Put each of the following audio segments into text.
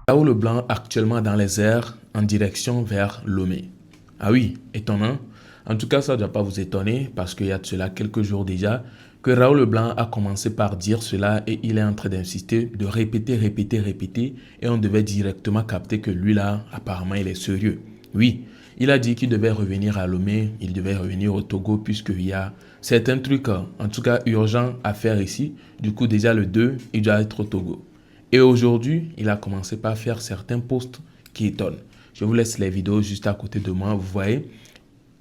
Raoul Blanc actuellement dans les airs en direction vers Lomé. Ah oui, étonnant. En tout cas, ça ne doit pas vous étonner parce qu'il y a de cela quelques jours déjà que Raoul Blanc a commencé par dire cela et il est en train d'insister, de répéter et on devait directement capter que lui là, apparemment, il est sérieux. Oui, il a dit qu'il devait revenir à Lomé, il devait revenir au Togo puisqu'il y a certains trucs, en tout cas urgents à faire ici. Du coup, déjà le 2, il doit être au Togo. Et aujourd'hui, il a commencé par faire certains posts qui étonnent. Je vous laisse les vidéos juste à côté de moi. Vous voyez,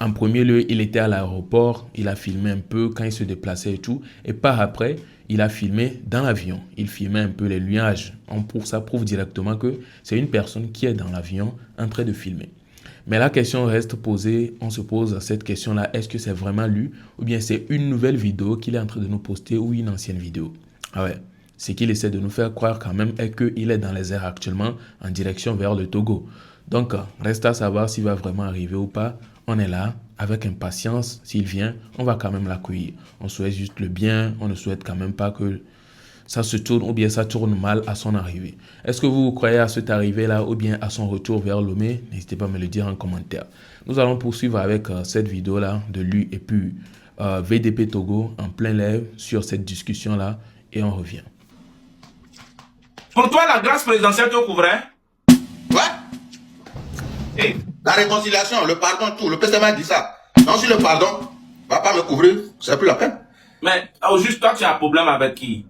en premier lieu, il était à l'aéroport. Il a filmé un peu quand il se déplaçait et tout. Et par après, il a filmé dans l'avion. Il filmait un peu les nuages. Ça prouve directement que c'est une personne qui est dans l'avion en train de filmer. Mais la question reste posée. On se pose cette question-là. Est-ce que c'est vraiment lui ou bien c'est une nouvelle vidéo qu'il est en train de nous poster ou une ancienne vidéo? Ah ouais. Ce qu'il essaie de nous faire croire quand même est qu'il est dans les airs actuellement en direction vers le Togo. Donc, reste à savoir s'il va vraiment arriver ou pas. On est là avec impatience. S'il vient, on va quand même l'accueillir. On souhaite juste le bien. On ne souhaite quand même pas que ça se tourne ou bien ça tourne mal à son arrivée. Est-ce que vous croyez à cette arrivée-là ou bien à son retour vers Lomé? N'hésitez pas à me le dire en commentaire. Nous allons poursuivre avec cette vidéo-là de lui et puis VDP Togo en plein live sur cette discussion-là et on revient. Pour toi, la grâce présidentielle te couvrait? Ouais. Hey. La réconciliation, le pardon, tout. Le PCM a dit ça. Non, si le pardon ne va pas me couvrir, c'est plus la peine. Mais au juste, toi, tu as un problème avec qui?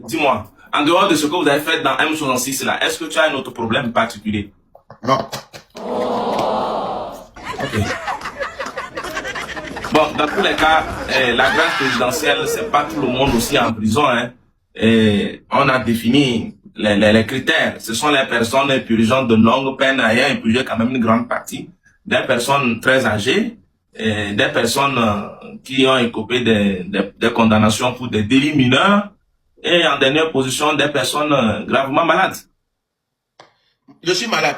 Dis-moi, en dehors de ce que vous avez fait dans M66 là, est-ce que tu as un autre problème particulier? Non. Ok. Bon, dans tous les cas, la grâce présidentielle, c'est pas tout le monde aussi en prison, hein. Et on a défini les critères. Ce sont les personnes purgeantes de longue peine ayant purgé quand même une grande partie, des personnes très âgées, et des personnes qui ont écopé des condamnations pour des délits mineurs, et en dernière position, des personnes gravement malades. Je suis malade.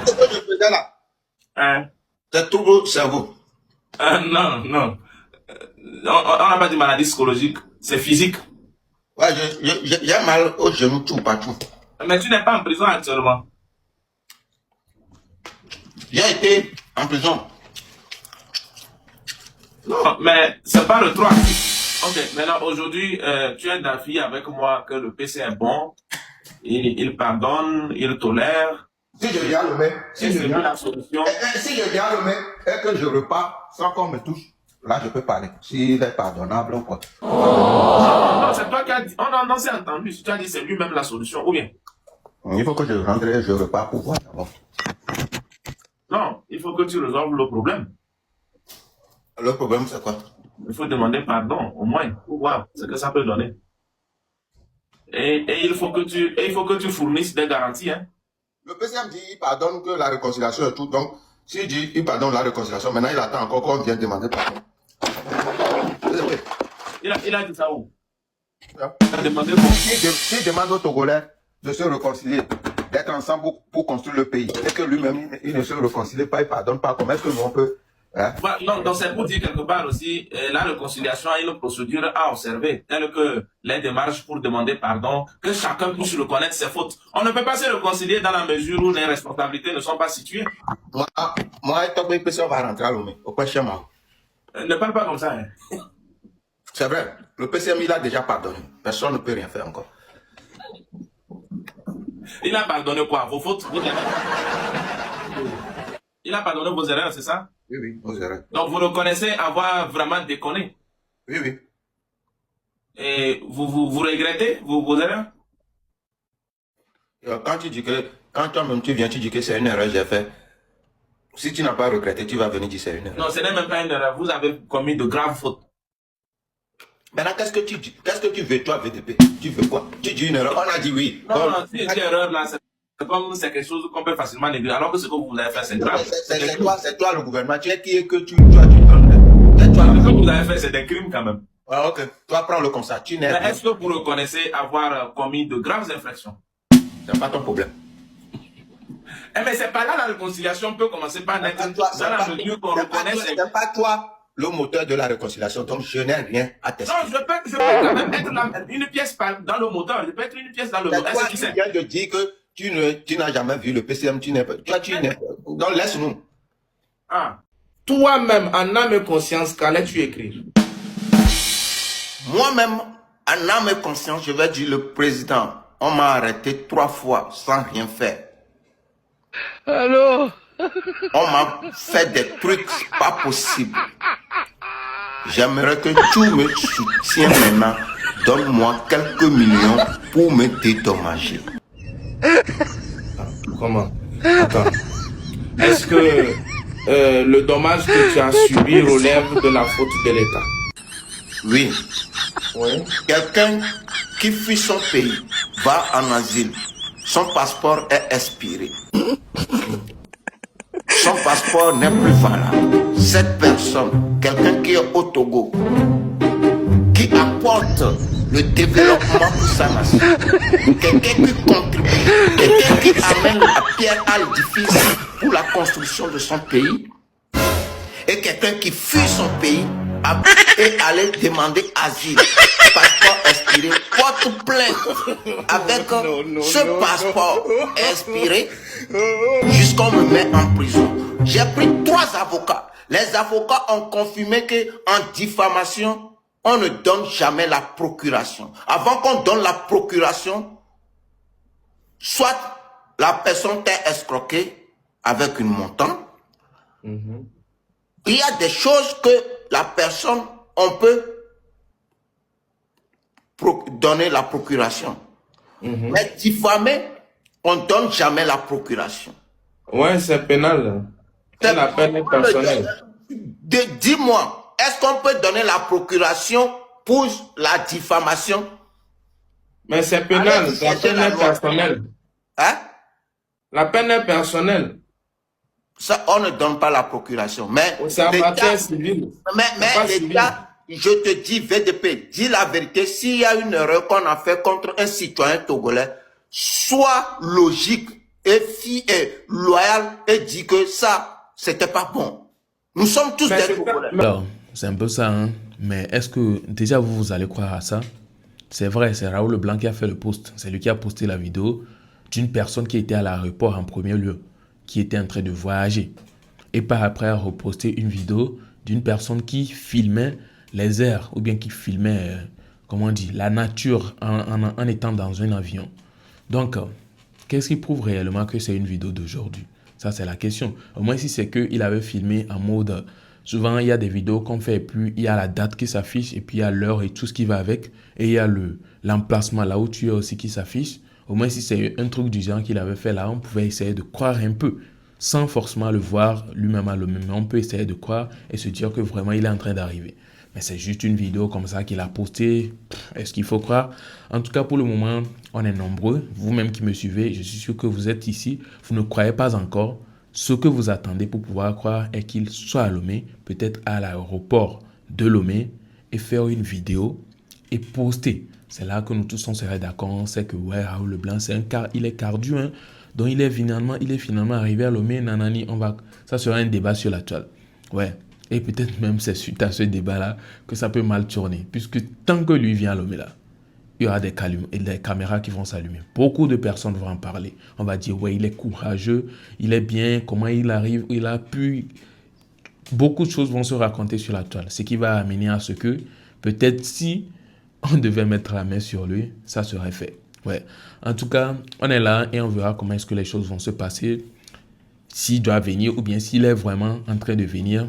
Ce que je faisais là, Hein? c'est tout au cerveau. Non, non. On n'a pas dit maladie psychologique, c'est physique. Ouais, j'ai mal au genou, tout, partout. Mais tu n'es pas en prison actuellement. J'ai été en prison. Non, mais c'est pas le 3. Ok, maintenant aujourd'hui, tu es d'avis avec moi que le PC est bon, il pardonne, il tolère. Si je viens le mec, Si je viens la solution. si je viens le mec et que je repars sans qu'on me touche, là je peux parler. S'il est pardonnable ou quoi. Non, c'est toi qui as dit. On s'est entendu. Si tu as dit c'est lui-même la solution, ou bien? Il faut que je rentre et je repars pour voir d'abord. Non, il faut que tu résolves le problème. Le problème c'est quoi? Il faut demander pardon, au moins, pour voir ce que ça peut donner. Et il faut que tu fournisses des garanties, hein. Le PCM dit il pardonne que la réconciliation et tout. Donc, s'il dit il pardonne la réconciliation, maintenant il attend encore qu'on vienne demander pardon. Il a dit ça où? Il a demandé quoi? S'il demande aux Togolais de se réconcilier, d'être ensemble pour construire le pays, et que lui-même il ne se réconcilie pas, il ne pardonne pas, comment est-ce que nous on peut... Hein? Non, donc c'est pour dire quelque part aussi, la réconciliation a une procédure à observer, telle que les démarches pour demander pardon, que chacun puisse reconnaître ses fautes. On ne peut pas se réconcilier dans la mesure où les responsabilités ne sont pas situées. Moi, le PCM va rentrer à Lomé, au point chez moi. Ne parle pas comme ça, hein. C'est vrai, le PCM il a déjà pardonné, personne ne peut rien faire encore. Il a pardonné quoi? Vos fautes? Il a pardonné vos erreurs, c'est ça? Oui, oui, vos erreurs. Donc vous reconnaissez avoir vraiment déconné? Oui, oui. Et vous regrettez vos erreurs? Quand tu dis que, quand toi-même tu viens, tu dis que c'est une erreur que j'ai fait, si tu n'as pas regretté, tu vas venir dire que c'est une erreur. Non, ce n'est même pas une erreur. Vous avez commis de graves fautes. Maintenant, qu'est-ce que tu dis? Qu'est-ce que tu veux, toi, VDP? Tu veux quoi? Tu dis une erreur? On a dit oui. Non, non, si une erreur là, c'est comme c'est quelque chose qu'on peut facilement négliger. Alors que ce que vous avez fait, c'est grave. C'est toi le gouvernement. Tu es qui est que tu donnes? Ce que vous avez fait, c'est des crimes quand même. Ah, ok. Toi, prends-le comme ça. Tu n'es Mais est-ce que vous reconnaissez avoir commis de graves infractions? C'est pas ton problème. Eh mais c'est pas là la réconciliation peut commencer par naître. Dans la mesure qu'on reconnaît. C'est pas toi. le moteur de la réconciliation. Donc, je n'ai rien à tester. Non, je peux quand même être une pièce dans le moteur. Je peux être une pièce dans le moteur. Toi, tu viens de dire que tu n'as jamais vu le PCM. Donc, laisse-nous. Ah. Toi-même, en âme et conscience, qu'allais-tu écrire? Moi-même, en âme et conscience, je vais dire le président. On m'a arrêté 3 fois sans rien faire. Allô? On m'a fait des trucs pas possibles. J'aimerais que tu me soutiennes maintenant. Donne-moi quelques millions pour me dédommager. Comment? Attends. Est-ce que le dommage que tu as subi relève de la faute de l'État? Oui. Oui. Quelqu'un qui fuit son pays va en asile. Son passeport est expiré. Son passeport n'est plus valable. Cette personne, quelqu'un qui est au Togo, qui apporte le développement pour sa nation, quelqu'un qui contribue, quelqu'un qui amène la pierre à l'édifice pour la construction de son pays, et quelqu'un qui fuit son pays et aller demander asile, passeport expiré, porte plainte avec ce passeport expiré jusqu'on me met en prison. J'ai pris 3 avocats. Les avocats ont confirmé que en diffamation, on ne donne jamais la procuration. Avant qu'on donne la procuration, soit la personne t'est escroquée avec une montant. Il y a des choses que la personne, on peut donner la procuration. Mais diffamer, on ne donne jamais la procuration. Ouais, c'est pénal. C'est la peine personnelle. Dis-moi, est-ce qu'on peut donner la procuration pour la diffamation? Mais c'est pénal, la peine est personnelle. Hein? La peine est personnelle. Ça, on ne donne pas la procuration. Mais c'est en matière civile. Mais l'État, je te dis, VDP, dis la vérité, s'il y a une erreur qu'on a fait contre un citoyen togolais, sois logique et loyal et dis que ça, c'était pas bon. Nous sommes tous des Togolais. Alors, c'est un peu ça, hein. Mais est-ce que déjà vous allez croire à ça? C'est vrai, c'est Raoul Leblanc qui a fait le post. C'est lui qui a posté la vidéo d'une personne qui était à l'aéroport en premier lieu, qui était en train de voyager. Et par après, a reposté une vidéo d'une personne qui filmait les airs, ou bien qui filmait, comment on dit, la nature en étant dans un avion. Donc, qu'est-ce qui prouve réellement que c'est une vidéo d'aujourd'hui? Ça, c'est la question. Au moins, si c'est qu'il avait filmé en mode... Souvent, il y a des vidéos qu'on fait et puis il y a la date qui s'affiche et puis il y a l'heure et tout ce qui va avec. Et il y a l'emplacement là où tu es aussi qui s'affiche. Au moins, si c'est un truc du genre qu'il avait fait là, on pouvait essayer de croire un peu sans forcément le voir lui-même à lui-même. On peut essayer de croire et se dire que vraiment, il est en train d'arriver. Mais c'est juste une vidéo comme ça qu'il a postée. Est-ce qu'il faut croire? En tout cas, pour le moment, on est nombreux. Vous-même qui me suivez, je suis sûr que vous êtes ici. Vous ne croyez pas encore. Ce que vous attendez pour pouvoir croire est qu'il soit à Lomé, peut-être à l'aéroport de Lomé, et faire une vidéo et poster. C'est là que nous tous on serait d'accord. On sait que ouais, Raoul Leblanc, il est cardu, hein. Donc il est finalement arrivé à Lomé, nanani, ça sera un débat sur la toile. Ouais. Et peut-être même c'est suite à ce débat-là que ça peut mal tourner. Puisque tant que lui vient à Lomé là, il y aura des caméras qui vont s'allumer. Beaucoup de personnes vont en parler. On va dire, ouais, il est courageux, il est bien, comment il arrive, il a pu... Beaucoup de choses vont se raconter sur la toile. Ce qui va amener à ce que, peut-être si on devait mettre la main sur lui, ça serait fait. Ouais. En tout cas, on est là et on verra comment est-ce que les choses vont se passer. S'il doit venir ou bien s'il est vraiment en train de venir,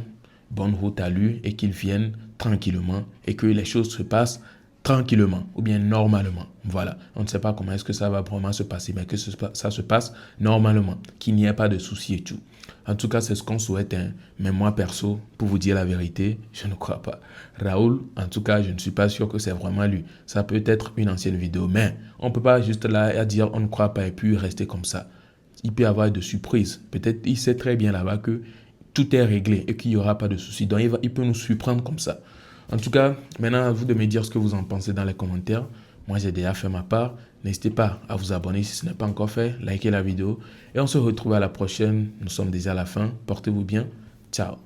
bonne route à lui et qu'il vienne tranquillement et que les choses se passent tranquillement ou bien normalement. Voilà. On ne sait pas comment est-ce que ça va vraiment se passer, mais que ça se passe normalement, qu'il n'y ait pas de soucis et tout. En tout cas, c'est ce qu'on souhaite. Hein. Mais moi, perso, pour vous dire la vérité, je ne crois pas. Raoul, en tout cas, je ne suis pas sûr que c'est vraiment lui. Ça peut être une ancienne vidéo, mais on ne peut pas juste là à dire on ne croit pas et puis rester comme ça. Il peut y avoir de surprises. Peut-être il sait très bien là-bas que tout est réglé et qu'il n'y aura pas de soucis. Donc, il peut nous surprendre comme ça. En tout cas, maintenant, à vous de me dire ce que vous en pensez dans les commentaires. Moi, j'ai déjà fait ma part. N'hésitez pas à vous abonner si ce n'est pas encore fait. Likez la vidéo. Et on se retrouve à la prochaine. Nous sommes déjà à la fin. Portez-vous bien. Ciao.